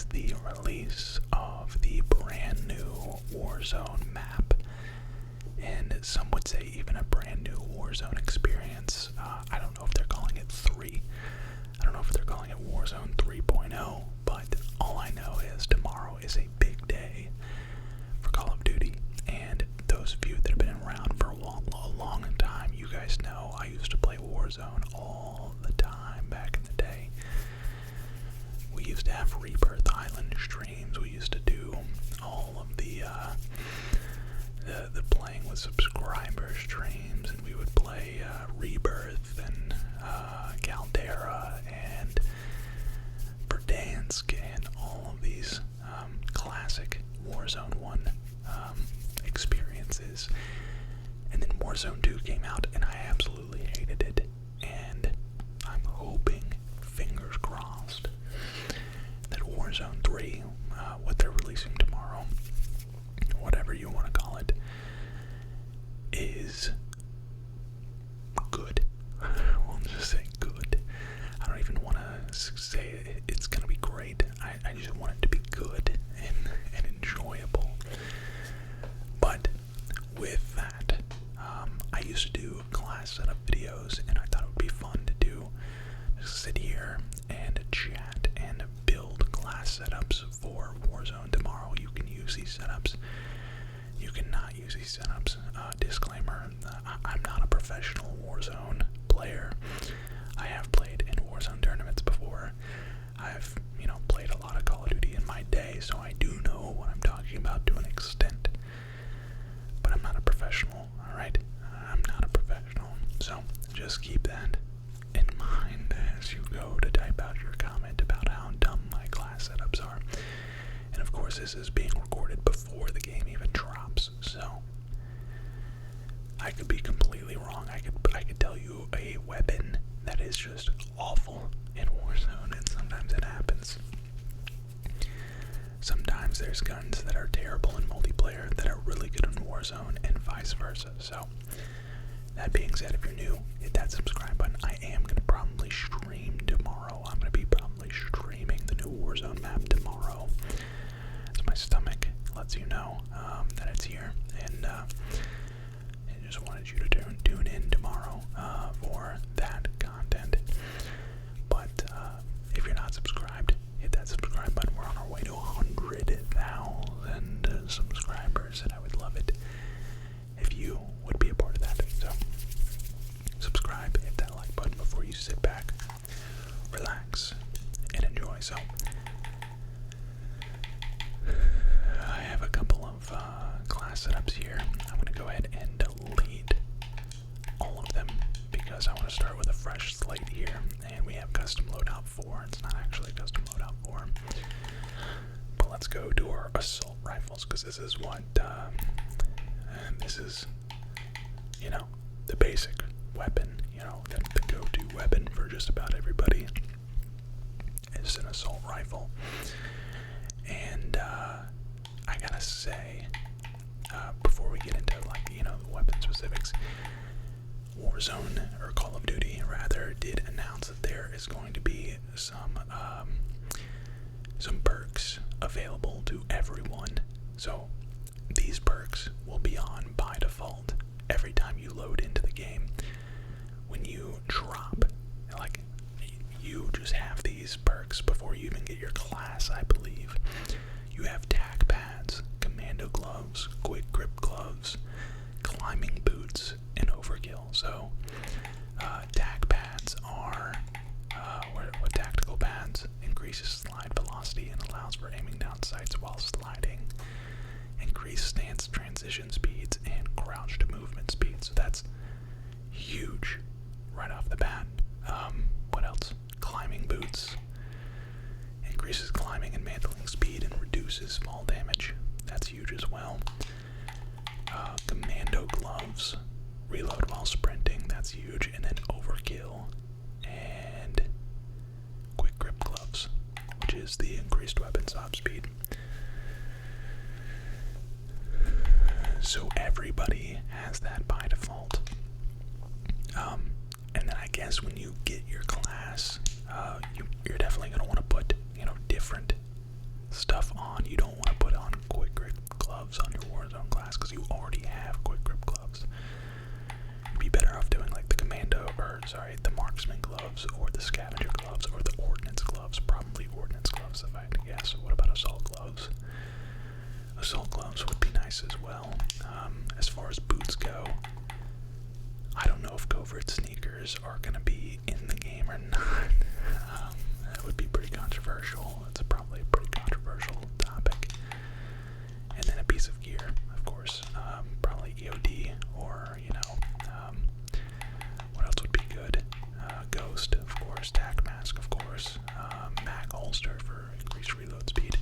is the release of the brand new Warzone map, and some would say even a brand new Warzone experience. I don't know if they're calling it 3. I don't know if they're calling it Warzone 3.0, but all I know is tomorrow is a big day for Call of Duty, and those of you that have been around for a long time, you guys know I used to play Warzone all the time back in the day. We used to have Rebirth Island streams. We used to do all of the playing with subscriber streams, and we would play Rebirth and Caldera and Verdansk and all of these classic Warzone 1 experiences. And then Warzone 2 came out, and I absolutely hated it. And I'm hoping, fingers crossed, that Warzone 3, what they're releasing tomorrow, whatever you want to call it, is good. We'll just say good. I don't even want to say it's going to be great. I just want it to be good and enjoyable. But with that, I used to do class setup videos, and I thought it would be fun to do, just sit here and chat and build class setups for Warzone tomorrow. You can use these setups. You cannot use these setups. Disclaimer, I'm not a professional Warzone player. I have played in Warzone tournaments before. I've, played a lot of Call of Duty in my day, so I do know what I'm talking about to an extent. But I'm not a professional, alright? I'm not a professional. So, just keep that in mind as you go to type out your comment about how dumb my class setups are. And of course, this is being recorded before the game even drops, so I could be completely wrong. I could tell you a weapon that is just awful in Warzone, and sometimes it happens. Sometimes there's guns that are terrible in multiplayer that are really good in Warzone, and vice versa. So, that being said, if you're new, hit that subscribe button. I am going to probably stream tomorrow. I'm going to be probably streaming the new Warzone map tomorrow. As my stomach lets you know that it's here. And I just wanted you to tune in tomorrow for that content. But if you're not subscribed, hit that subscribe button. We're on our way to 100,000 subscribers, and I would love it if you would be a part of that. So, subscribe, hit that like button before you sit back, relax, and enjoy. So, I have a couple of class setups here. I'm going to go ahead and delete all of them because I want to start with a fresh slate here. And we have custom loadout 4. It's not actually custom loadout 4. But let's go to our assault rifles, because this is what, this is, the basic weapon, the go-to weapon for just about everybody is an assault rifle. And I gotta say, before we get into the weapon specifics, Warzone, or Call of Duty rather, did announce that there is going to be some perks available to everyone. So these perks will be on by default every time you load into the game. When you drop, you just have these perks before you even get your class, I believe. You have tac pads, commando gloves, quick grip gloves, climbing boots, and overkill. So tac pads are what tactical pads increases slide velocity and allows for aiming down sights while sliding, increase stance transition speeds, and crouch to movement speed. So that's huge right off the bat. What else? Climbing boots increases climbing and mantling speed and reduces fall damage. That's huge as well. Commando gloves, reload while sprinting. That's huge. And then overkill and quick grip gloves, which is the increased weapon stop speed. So everybody has that by default. And then I guess when you get your class, you're definitely going to want to put, different stuff on. You don't want to put on quick grip gloves on your Warzone class because you already have quick grip gloves. You'd be better off doing like the the marksman gloves or the scavenger gloves or the ordnance gloves. Probably ordnance gloves if I had to guess. What about assault gloves? Assault gloves would be nice as well. As far as boots go, I don't know if covert sneakers are going to be in the game or not. That would be pretty controversial. It's probably a pretty controversial topic. And then a piece of gear, of course. Probably EOD or, what else would be good? Ghost, of course. Tac mask, of course. Mag holster for increased reload speed.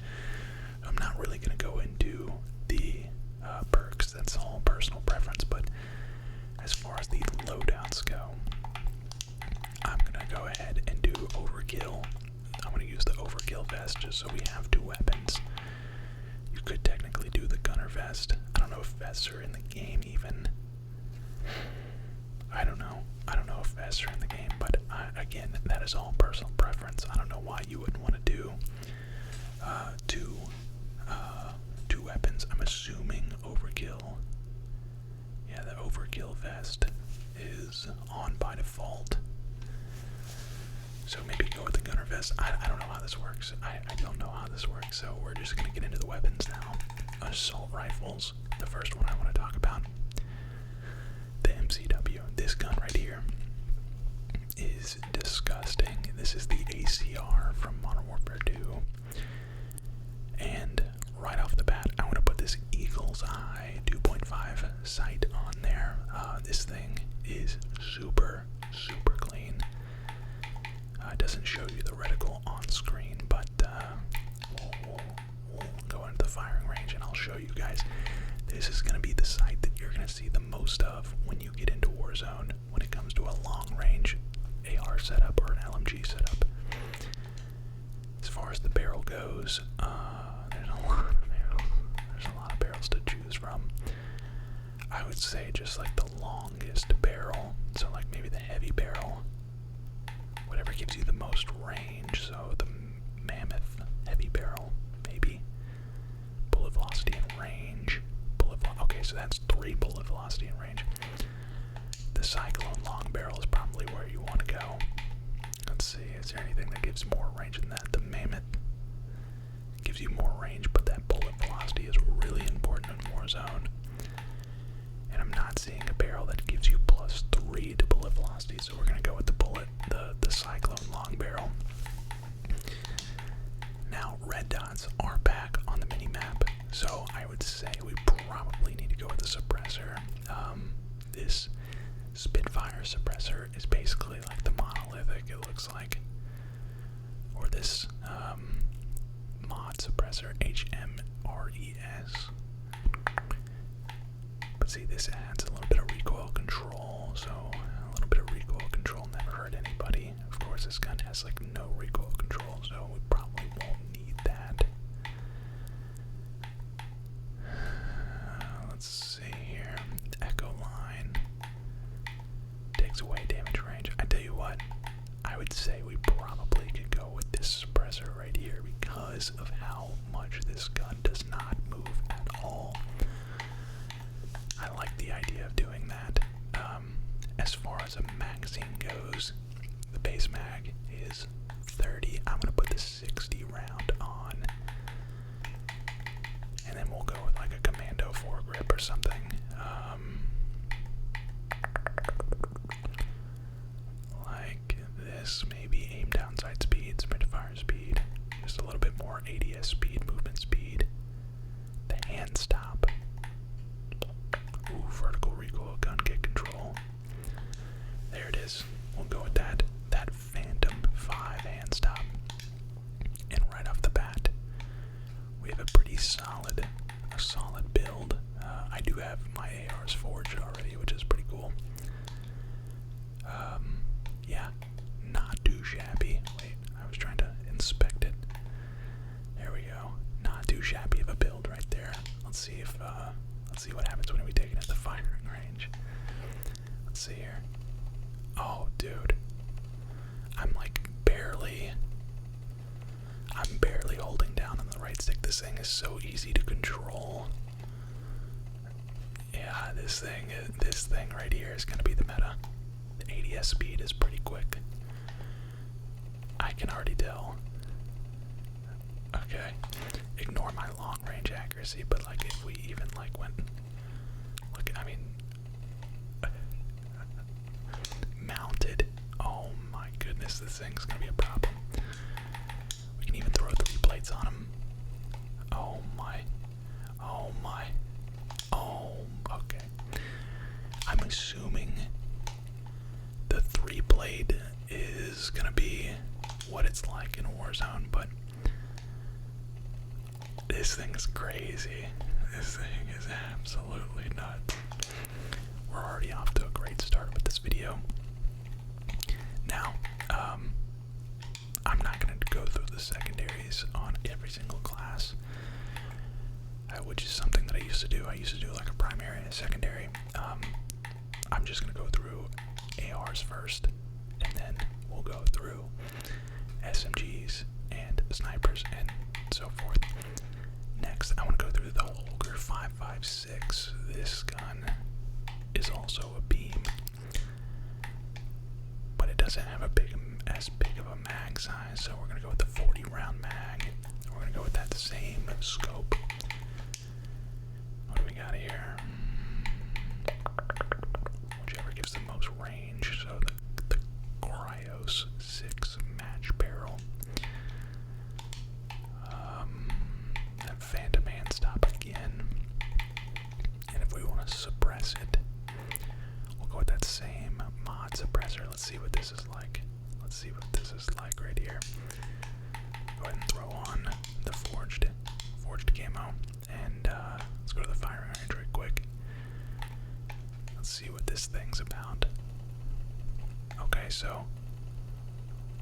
I'm not really going to go into the perks. That's all personal preference. But as far as the loadouts go, I'm going to go ahead and do overkill. I'm going to use the overkill vest just so we have 2 weapons. You could technically do the gunner vest. I don't know if vests are in the game even. I don't know. I don't know if vests are in the game, but again, that is all personal preference. I don't know why you wouldn't want to do two weapons. I'm assuming overkill. Yeah, the overkill vest is on by default. So maybe go with the gunner vest. I don't know how this works. I don't know how this works, so we're just going to get into the weapons now. Assault rifles. The first one I want to talk about. The MCW. This gun right here is disgusting. This is the ACR from Modern Warfare 2. And right off the bat, I want to put this Eagle's Eye 2.5 sight on there. This thing is super, super clean. It doesn't show you the reticle on screen, but we'll go into the firing range and I'll show you guys. This is going to be the sight that you're going to see the most of when you get into Warzone when it comes to a long range AR setup or an LMG setup. As far as the barrel goes, there's a lot of barrels. There's a lot of barrels to choose from. I would say just like the longest barrel, so like maybe the heavy barrel, whatever gives you the most range. So the mammoth heavy barrel, maybe. Bullet velocity and range. Okay, so that's 3 bullet velocity and range. The cyclone long barrel is probably where you want to go. Let's see, is there anything that gives more range than that? The mammoth gives you more range, but that bullet velocity is really important in Warzone. And I'm not seeing a barrel that gives you +3 to bullet velocity, so we're gonna go with the cyclone long barrel. Now, red dots are back on the mini-map, so I would say we probably need to go with the suppressor. This Spitfire suppressor is basically like the monolithic, it looks like. Or this mod suppressor, HMRES. But see, this adds a little bit of recoil control, so a little bit of recoil control never hurt anybody. Of course, this gun has like no recoil control, so we probably won't need that. Let's see here. Echo line takes away damage range. I tell you what, I would say we probably could go with this suppressor right here because of how much this gun does not move at all. I like the idea of doing that. As far as a magazine goes, the base mag is 30. I'm going to put the 60 round on. And then we'll go with like a commando foregrip or something. Like this, maybe aim down sight speed, sprint to fire speed, just a little bit more ADS speed, movement speed. The hand stop. Ooh, vertical recoil, gun kick control. There it is. We'll go with that. That Phantom 5 hand stop. And right off the bat, we have a pretty solid build. I do have my ARs forged already, which is pretty cool. Yeah, not too shabby. Wait, I was trying to inspect it. There we go. Not too shabby of a build right there. Let's see what happens when we take it at the firing range. Let's see here. Oh, dude. I'm barely holding down in the the right stick. This thing is so easy to control. Yeah, this thing right here is gonna be the meta. The ADS speed is pretty quick. I can already tell. Okay, ignore my long range accuracy, but like if we even like went, look, I mean, mounted. Oh my goodness, this thing's gonna be a problem. We can even throw 3 plates on him. Oh my, oh my, oh, okay. I'm assuming the 3-plate is gonna be what it's like in Warzone, but this thing is crazy. This thing is absolutely nuts. We're already off to a great start with this video. Now, I'm not going to go through the secondaries on every single class, which is something that I used to do. I used to do like a primary and a secondary. I'm just going to go through ARs first, and then we'll go through SMGs and snipers and so forth. Next, I want to go through the Holger 5.56. This gun is also a beam, but it doesn't have as big of a mag size, so we're going to go with the 40 round mag. We're going to go with that same scope. What do we got here? Whichever gives the most range, so the Cryos 6 match barrel. That Phantom hand stop again. And if we want to suppress it, we'll go with that same mod suppressor. Let's see what this is like. Let's see what this is like right here. Go ahead and throw on the forged camo, and let's go to the firing range right quick. Let's see what this thing's about. Okay, so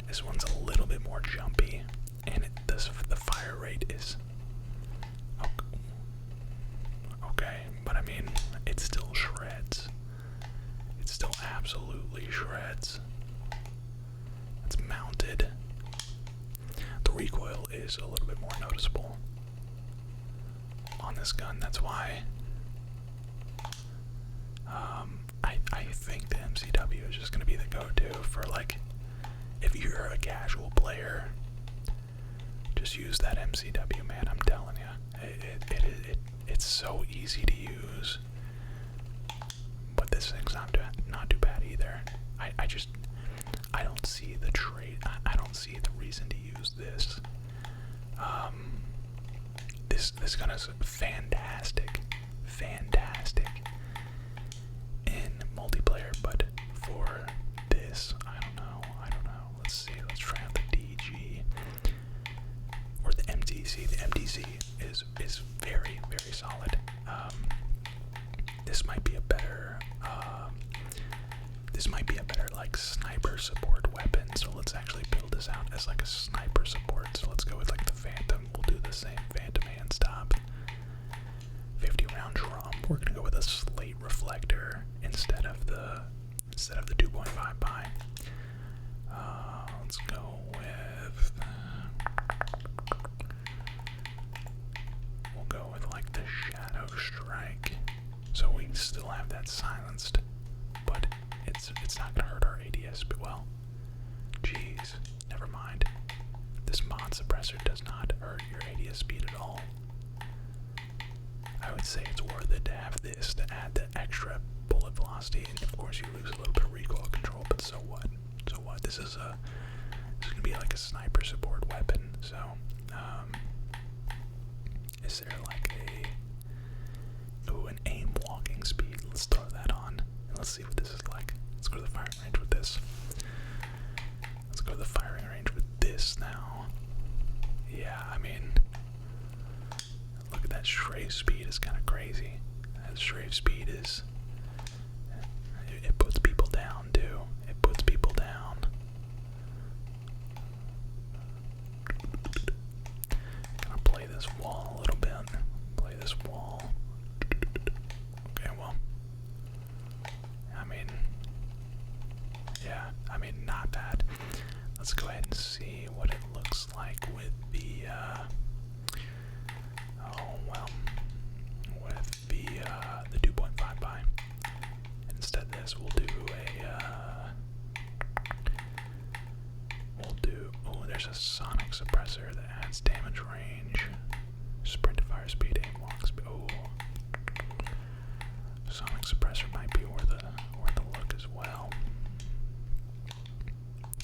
this one's a little bit more jumpy, and the fire rate is okay, but I mean, it still shreds. It still absolutely shreds. It's mounted. The recoil is a little bit more noticeable on this gun. That's why I think the MCW is just going to be the go-to for, like, if you're a casual player, just use that MCW, man. I'm telling you, it's so easy to use. But this thing's not too bad either. I don't see the trade. I don't see the reason to use this. This gun is fantastic in multiplayer, but for this, I don't know. Let's see. Let's try out the DG or the MTC. The MTC is very, very solid. This might be a better like sniper support weapon. So let's actually build this out as like a sniper support. So let's go with like the Phantom. We'll do the same Phantom hand stop. 50 round drum. We're gonna go with a slate reflector instead of the 2.5 by. Let's go with. We'll go with like the Shadow Strike. So we still have that silenced, but it's not gonna hurt our ADS. But well, jeez, never mind. This mod suppressor does not hurt your ADS speed at all. I would say it's worth it to have this to add the extra bullet velocity, and of course you lose a little bit of recoil control. But so what? So what? This is gonna be like a sniper support weapon. So, is there like an aim walking speed? Let's throw that on and let's see what this is like. Let's go to the firing range with this. Let's go to the firing range with this now. Yeah, I mean, look at that strafe speed. It's kind of crazy. That strafe speed is. It puts people down too. It puts people down. Gonna play this wall a little bit. Play this wall. Okay, well. I mean, yeah, not bad. Let's go ahead and see what it looks like with the Increased damage range. Sprint to fire speed, aim walk speed. Oh. Sonic suppressor might be worth a look as well.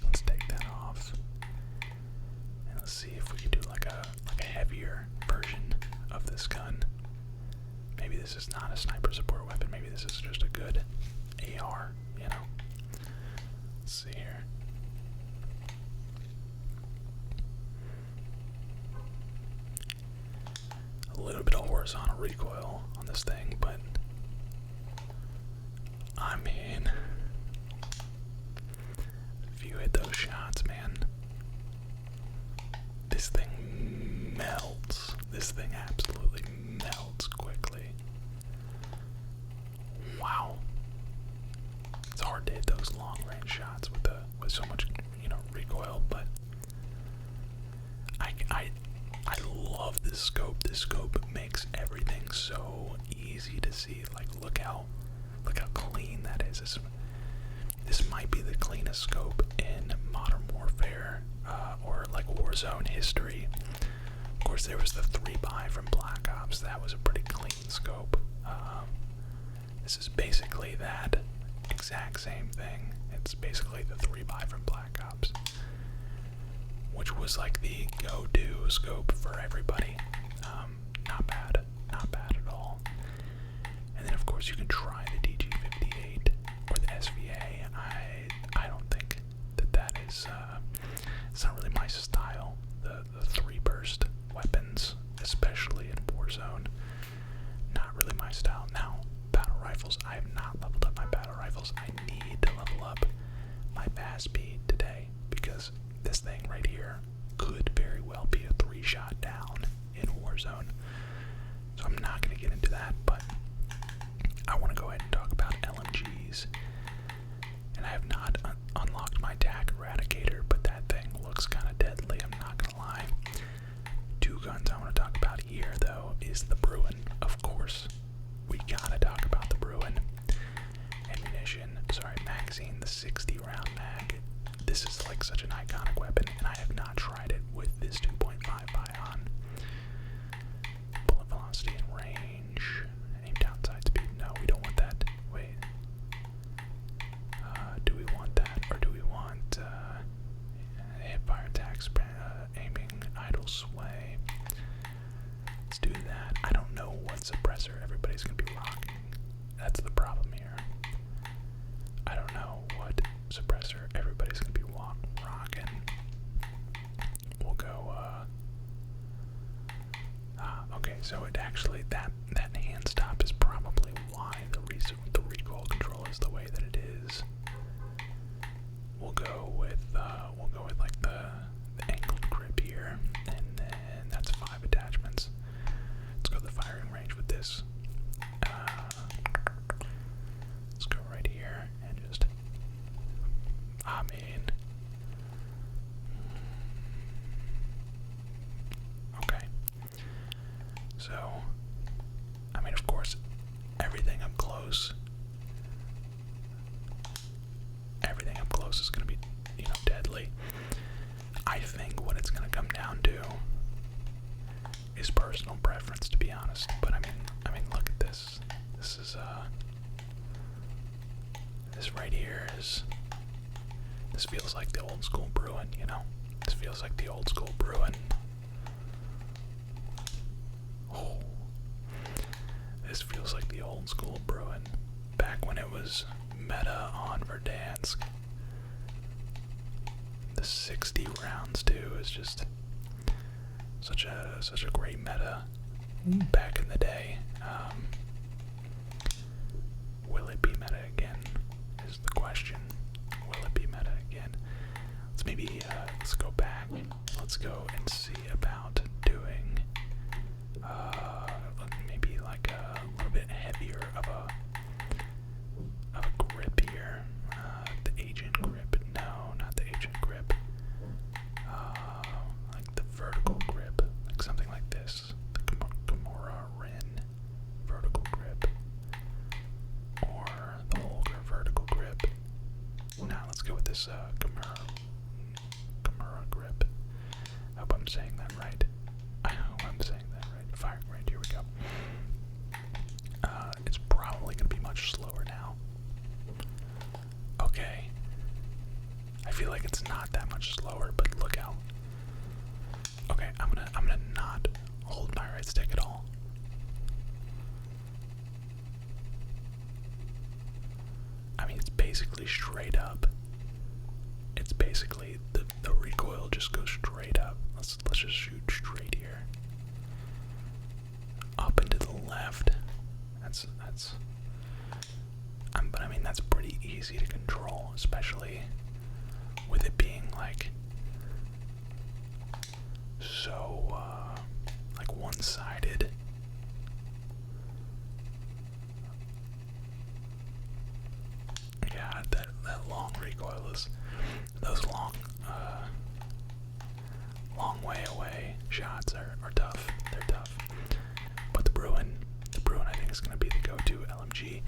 Let's take that off. And let's see if we can do like a heavier version of this gun. Maybe this is not a sniper support weapon, maybe this is just a good AR, you know. Let's see here. A little bit of horizontal recoil on this thing, but I mean, if you hit those shots, man, this thing melts. This thing absolutely melts quickly. Wow. It's hard to hit those long range shots with so much, you know, recoil, but I love this scope. This scope makes everything so easy to see. Like, look how clean that is. This might be the cleanest scope in Modern Warfare or like Warzone history. Of course, there was the 3x from Black Ops. That was a pretty clean scope. This is basically that exact same thing. It's basically the 3x from Black Ops, which was like the go-to scope for everybody. Not bad at all. And then of course you can try the DG58 or the SVA. I don't think that is, it's not really my style. The 3-burst weapons, especially in Warzone, not really my style. Now, battle rifles, I have not leveled up my battle rifles. I need to level up my fast speed today, because this thing right here could very well be a 3-shot down in Warzone. So I'm not going to get into that, but I want to go ahead and talk about LMGs. And I have not unlocked my TAC Eradicator, but that thing looks kind of deadly, I'm not going to lie. 2 guns I want to talk about here, though, is the Bruin. Of course, we got to talk about the Bruin. Magazine, the 60-round mag. This is like such an iconic weapon, and I have not tried it with this 2.5 ion. Bullet velocity and range. Aim down side speed. No, we don't want that. Wait. Do we want that, or do we want hip fire attacks, aiming, idle sway? Let's do that. I don't know what suppressor everybody's gonna be rocking. That's the problem here. I don't know what suppressor everybody's gonna be rocking. We'll go, okay, so it actually, that hand stop is probably why the recoil control is the way that it is. We'll go with like the angled grip here, and then that's 5 attachments. Let's go to the firing range with this. Let's go right here and just, I mean, okay. So, I mean, of course, everything up close is going to be, you know, deadly. I think what it's going to come down to is personal preference, to be honest. But I mean, look at this. This is this right here is. This feels like the old school Bruin, you know. This feels like the old school Bruin. Oh, this feels like the old school Bruin, back when it was meta on Verdansk. The 60 rounds too is just such a great meta back in the day. Will it be meta again? Is the question. Will it be meta again? Let's maybe let's go back. Let's go and see about doing maybe like a little bit heavier of a grip here. The agent grip. No, not the agent grip. Like the vertical grip, like something like this. The Gamora Rin vertical grip, or the Holger vertical grip. Now let's go with this Gamora grip. I hope I'm saying that right. Alright, stick it all. I mean, it's basically straight up. It's basically the recoil just goes straight up. Let's just shoot straight here. Up and to the left. But I mean that's pretty easy to control, especially with it being like so like one-sided. Yeah, that long recoil is those long way away shots are tough. They're tough. But the Bruin I think is gonna be the go-to LMG.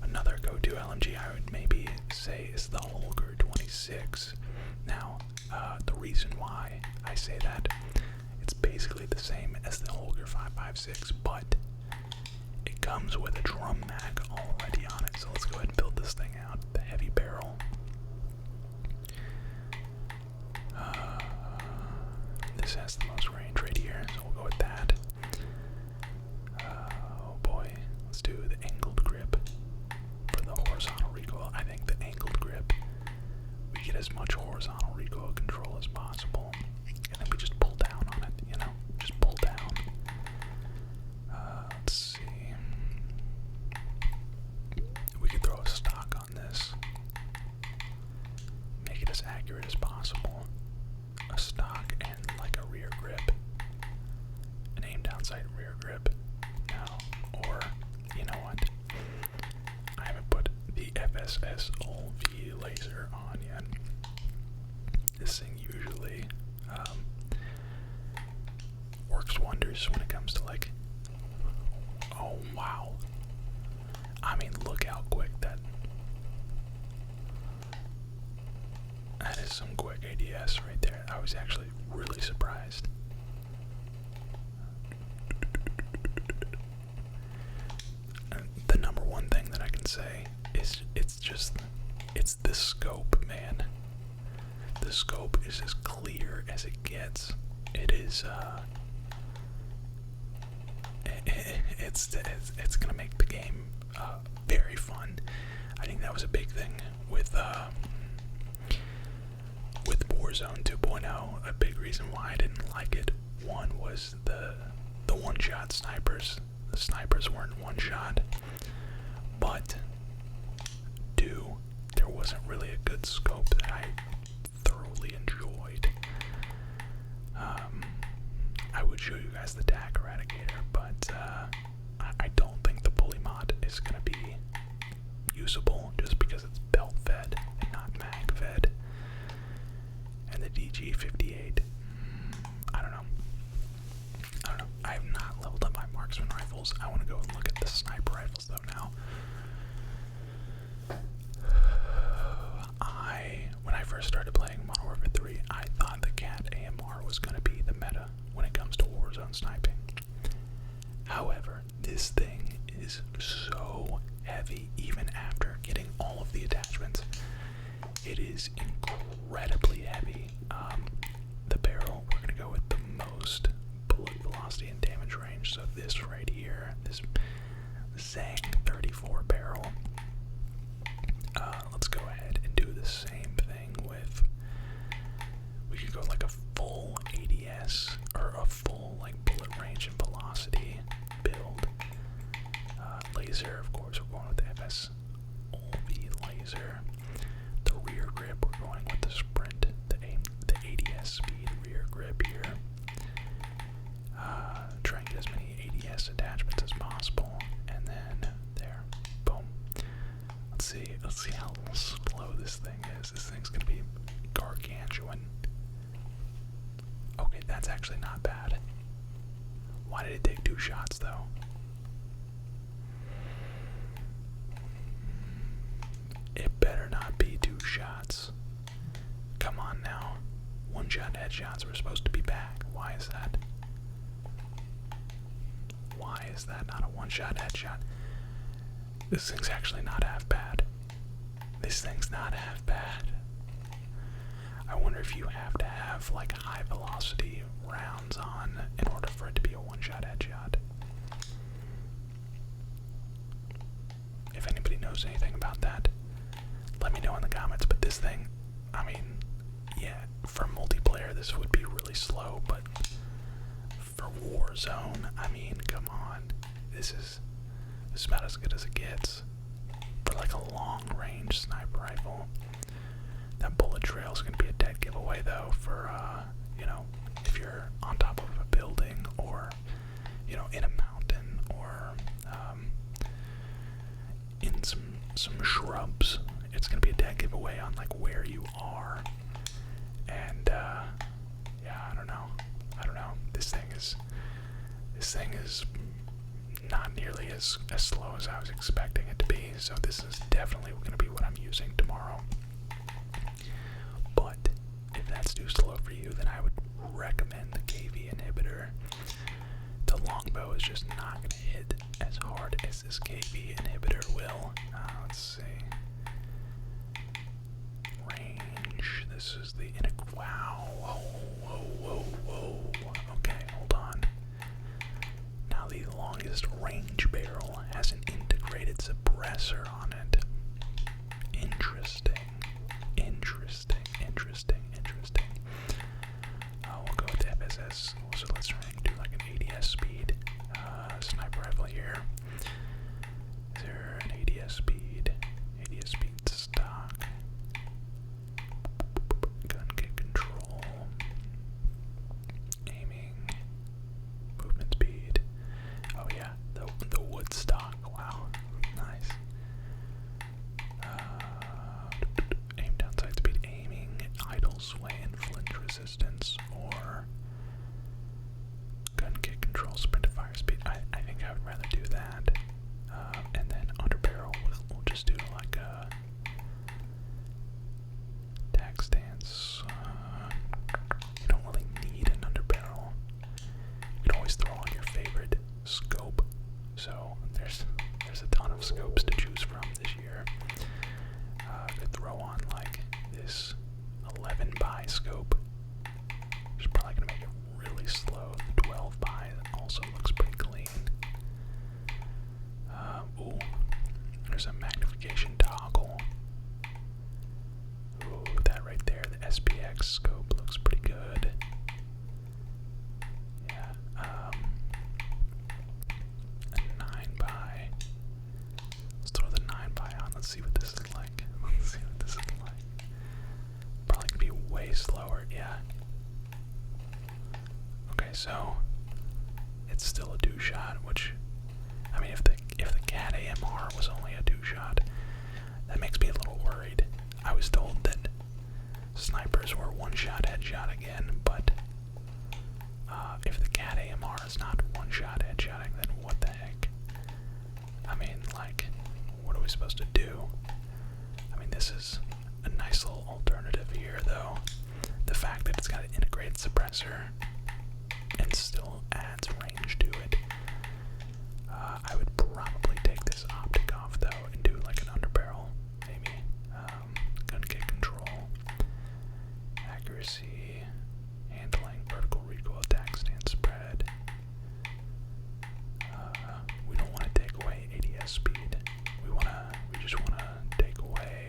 Another go-to LMG I would maybe say is the Holger 26. Now, the reason why I say that, it's basically the same as the Holger 5.56, but it comes with a drum mag already on it. So let's go ahead and build this thing out. The heavy barrel. This has the most range right here, so we'll go with that. Oh boy, let's do the angled grip for the horizontal recoil. I think the angled grip, we get as much horizontal recoil control as possible, and then we just pull down on it, you know, just pull down. Let's see. We could throw a stock on this, make it as accurate as possible. A stock and like a rear grip, an aim down sight rear grip. Now, or you know what? I haven't put the FSS OLV laser on yet. This thing usually works wonders when it comes to like. Oh wow! I mean, look how quick that is. Some quick ADS right there. I was actually really surprised. The number one thing that I can say is it's the scope, man. The scope is as clear as it gets. It is it's gonna make the game very fun. I think that was a big thing with Warzone 2.0. A big reason why I didn't like it, one was the one-shot snipers. The snipers weren't one-shot, but two, there wasn't really a good scope that I thoroughly enjoyed. I would show you guys the DAC Eradicator, but I don't think the pulley mod is going to be usable just because it's belt fed and not mag fed. And the DG58, I don't know. I have not leveled up my marksman rifles. I want to go and look at the sniper rifles though now. When I first started playing Modern Warfare 3, I thought the Cat AMR was going to be the meta when it comes to Warzone sniping. However, this thing is so heavy even after getting all of the attachments. It is incredibly heavy. The barrel, we're going to go with the most bullet velocity and damage range. So this right here, this Zang 34 barrel. Let's go ahead and do the same thing with, we could go like a full ADS or a full like bullet range and velocity build. Laser, of course, we're going with the FS OLV laser. The rear grip, we're going with the sprint, the ADS speed rear grip here. Try and get as many ADS attachments as possible, and then there, boom. Let's see how slow this thing is. This thing's gonna be gargantuan. Okay, that's actually not bad. Why did it take 2 shots though? It better not be 2 shots. Come on now. 1-shot headshots were supposed to be back. Why is that? Why is that not a 1-shot headshot? This thing's actually not half bad. This thing's not half bad. I wonder if you have to have like high velocity rounds on in order for it to be a one-shot headshot. If anybody knows anything about that, let me know in the comments. But this thing, I mean, yeah, for multiplayer this would be really slow, but for Warzone, I mean, come on. This is about as good as it gets. For like a long-range sniper rifle. That bullet trail is going to be a dead giveaway though for, you know, if you're on top of a building or, you know, in a mountain or in some shrubs. It's going to be a dead giveaway on like where you are. And, yeah, I don't know. This thing is not nearly as slow as I was expecting it to be, so this is definitely going to be what I'm using tomorrow. But if that's too slow for you, then I would recommend the KV inhibitor. The longbow is just not going to hit as hard as this KV inhibitor will. Let's see. Range. This is the wow. Whoa. Okay, hold on. Now the longest range barrel has an integrated suppressor on it. Interesting. We'll go with the FSS. So let's try and do like an ADS speed sniper rifle here. Is there an ADS speed? ADS speed stock. Gun kick control. Aiming. Movement speed. Oh yeah, the wood stock. Wow, nice. Aim down sight speed, aiming, idle sway and flinch resistance, or gun kick control, sprint to fire speed. I think I would rather do that. And then under barrel, we'll just do like a tack stance. You don't really need an under barrel. You can always throw on your favorite scope. So there's a ton of scopes to choose from this year. I could throw on like this 11 by scope, which is probably gonna make it really slow. The 12 by also looks pretty clean. Ooh, there's a magnification toggle. Ooh, that right there, the SPX scope looks pretty good. Yeah, a 9 by. Let's throw the 9 by on. Let's see what this is like. Probably gonna be way slower. Yeah. Okay, so it's still a 2-shot, which, I mean, if the CAT AMR was only a 2-shot, that makes me a little worried. I was told that snipers were 1-shot headshot again, but if the CAT AMR is not 1-shot headshotting, then what the heck? I mean, like, what are we supposed to do? I mean, this is a nice little alternative here, though. The fact that it's got an integrated suppressor and still adds range to it. I would probably take this optic off, though, and do like an underbarrel, maybe. Gun kick control, accuracy, handling, vertical recoil, attack stance, spread. We don't want to take away ADS speed. We just want to take away.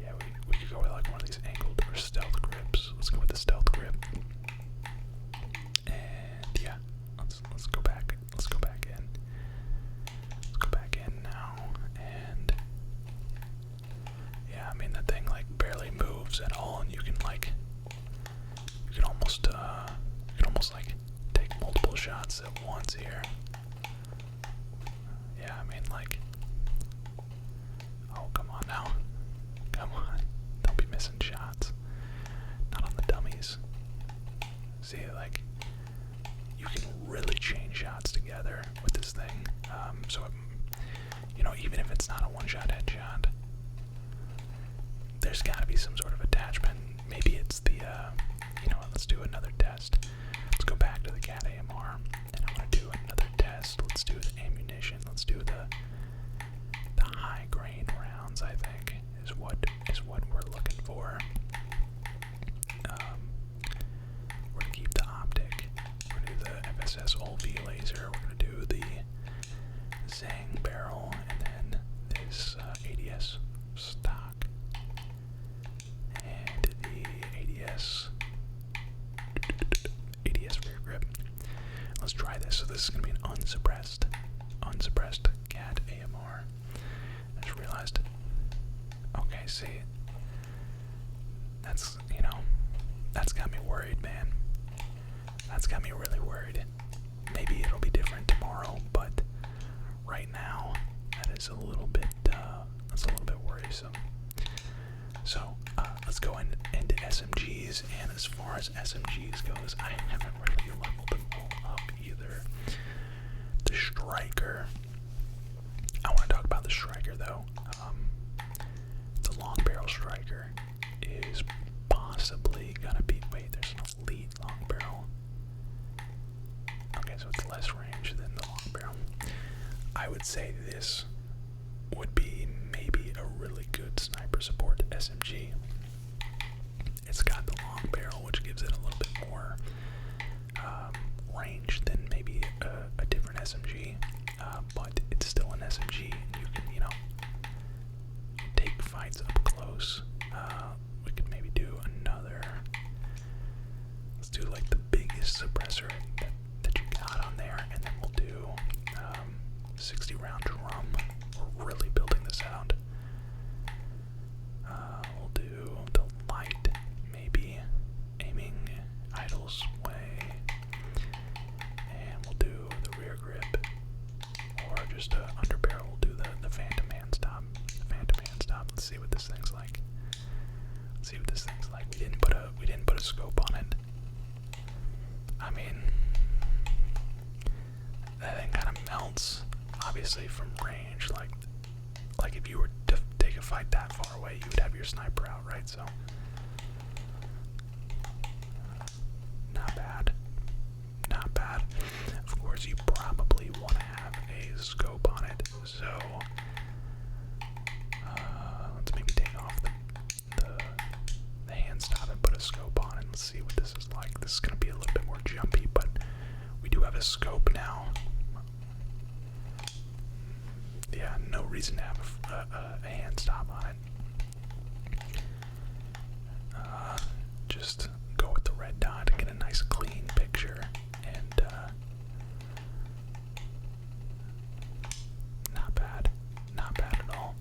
Yeah, we could go with like one of these angled or stealth grips. Let's go with the stealth grip. And yeah, let's go back. Let's go back in. Let's go back in now. And yeah, I mean that thing like barely moves at all, and you can almost like take multiple shots at once here. Yeah, I mean like, oh come on now, come on, don't be missing shots. Not on the dummies. See, like, you can really chain shots together with this thing. So you know, even if it's not a 1-shot headshot, there's got to be some sort of attachment. Maybe it's the, you know what, let's do another test. Let's go back to the CAT AMR, and I want to do another test. Let's do the ammunition. Let's do the high grain rounds, I think, is what we're looking for. laser. We're gonna do the Zang barrel, and then this ADS stock, and the ADS rear grip. Let's try this. So this is gonna be an unsuppressed cat AMR. I just realized. Okay, see, that's, you know, that's got me worried, man. That's got me really worried. Maybe it'll be different tomorrow, but right now, that is a little bit, that's a little bit worrisome. So, let's go into SMGs, and as far as SMGs goes, I haven't really leveled them all up either. The Striker, I want to talk about the Striker though. The long barrel Striker is possibly gonna be, wait, there's an elite long barrel. Okay, so it's less range than the long barrel. I would say this would be maybe a really good sniper support SMG. It's got the long barrel, which gives it a little bit more range than maybe a different SMG, but it's still an SMG. You can, you know, take fights up close. We could maybe do another. Let's do like the biggest suppressor that you got on there, and then we'll do 60 round drum. We're really building this out. We'll do the light, maybe aiming idle's way, and we'll do the rear grip, or just under barrel. We'll do the phantom hand stop. The phantom hand stop. Let's see what this thing's like. Let's see what this thing's like. We didn't put a scope on it. I mean, that thing kind of melts, obviously from range. Like if you were to take a fight that far away, you would have your sniper out, right? So, not bad, not bad. Of course, you probably want to have a scope on it. So, let's maybe take off the hand stop and put a scope on it. Let's see what this is like. This is gonna be a little bit more jumpy, but we do have a scope now. Yeah, no reason to have a hand stop on it. Just go with the red dot and get a nice clean picture, and not bad at all.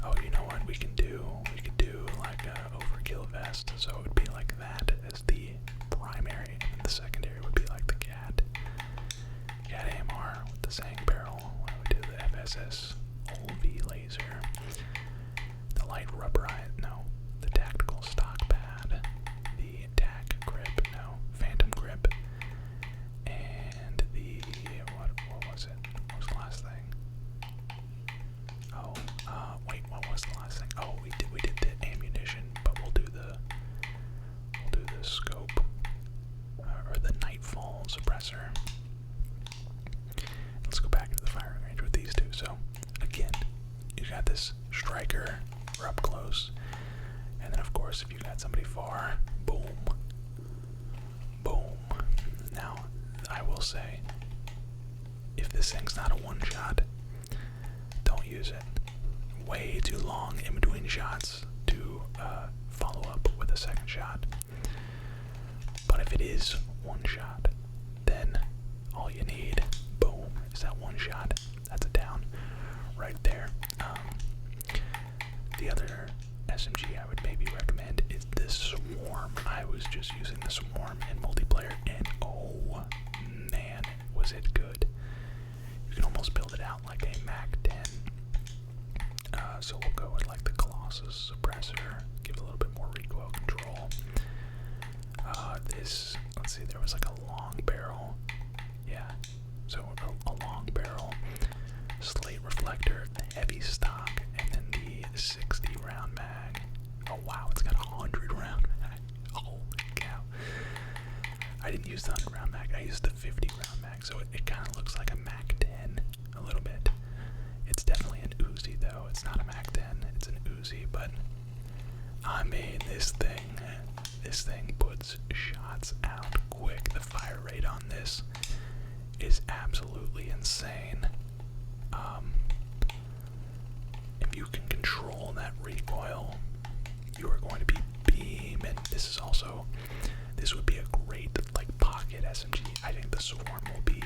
Oh, you know what we can do? We could do like a overkill vest, so it would be like that as the primary, and the secondary would be like the cat AMR with the Zang barrel. When we do the FSS OLV laser, the light rubberized, no, the tactical stock pad, the tac grip, no, phantom grip, and the what was it? What was the last thing? Oh, wait, what was the last thing? Oh, we did the ammunition, but we'll do the scope, or the nightfall suppressor. Let's go back into the firing range with these two. So again, you got this Striker, we're up close, and then of course if you got somebody far, boom, boom. Now I will say, if this thing's not a one shot, don't use it. Way too long in between shots to follow up with a second shot. But if it is one shot, then all you need, boom, is that one shot. That's a down right there. The other SMG I would maybe recommend is this Swarm. I was just using the Swarm in multiplayer, and oh man, was it good. You can almost build it out like a Mac 10. So we'll go with like the Colossus suppressor, give a little bit more recoil control. This, let's see, there was like a long barrel. Yeah, so a long barrel, slate reflector, the heavy stock, and then the 60 round mag. Oh wow, it's got a 100 round mag. Holy cow. I didn't use the 100 round mag, I used the 50 round mag, so it kind of looks like a Mac 10 a little bit. It's definitely an Uzi though, it's not a Mac 10, it's an Uzi, but I mean, this thing puts shots out quick. The fire rate on this insane. If you can control that recoil, you are going to be beaming. This would be a great like pocket SMG. I think the Swarm will be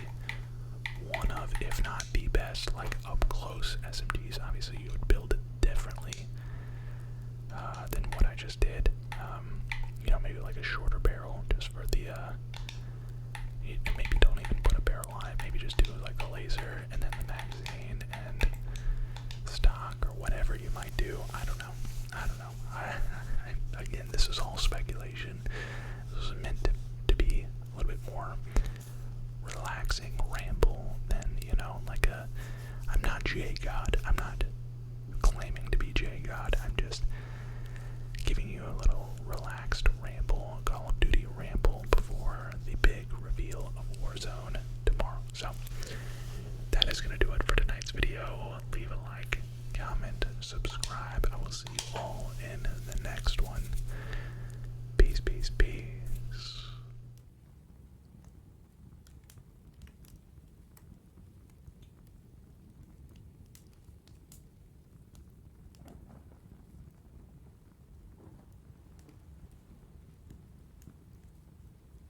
one of, if not the best, like up close SMGs. Obviously, you would build it differently than what I just did. You know, maybe like a shorter barrel just for the. Maybe don't even put a barrel on it. Maybe just do like a laser and then the magazine and stock or whatever you might do. I don't know. Again, this is all speculation. This was meant to be a little bit more relaxing ramble than, you know, like a. I'm not J God. I'm not claiming to be J God. I'm just giving you a little relaxed ramble, Call of Duty ramble before the big reveal of Warzone tomorrow. So that is going to do it for tonight's video. Leave a like, comment, subscribe. I will see you all in the next one.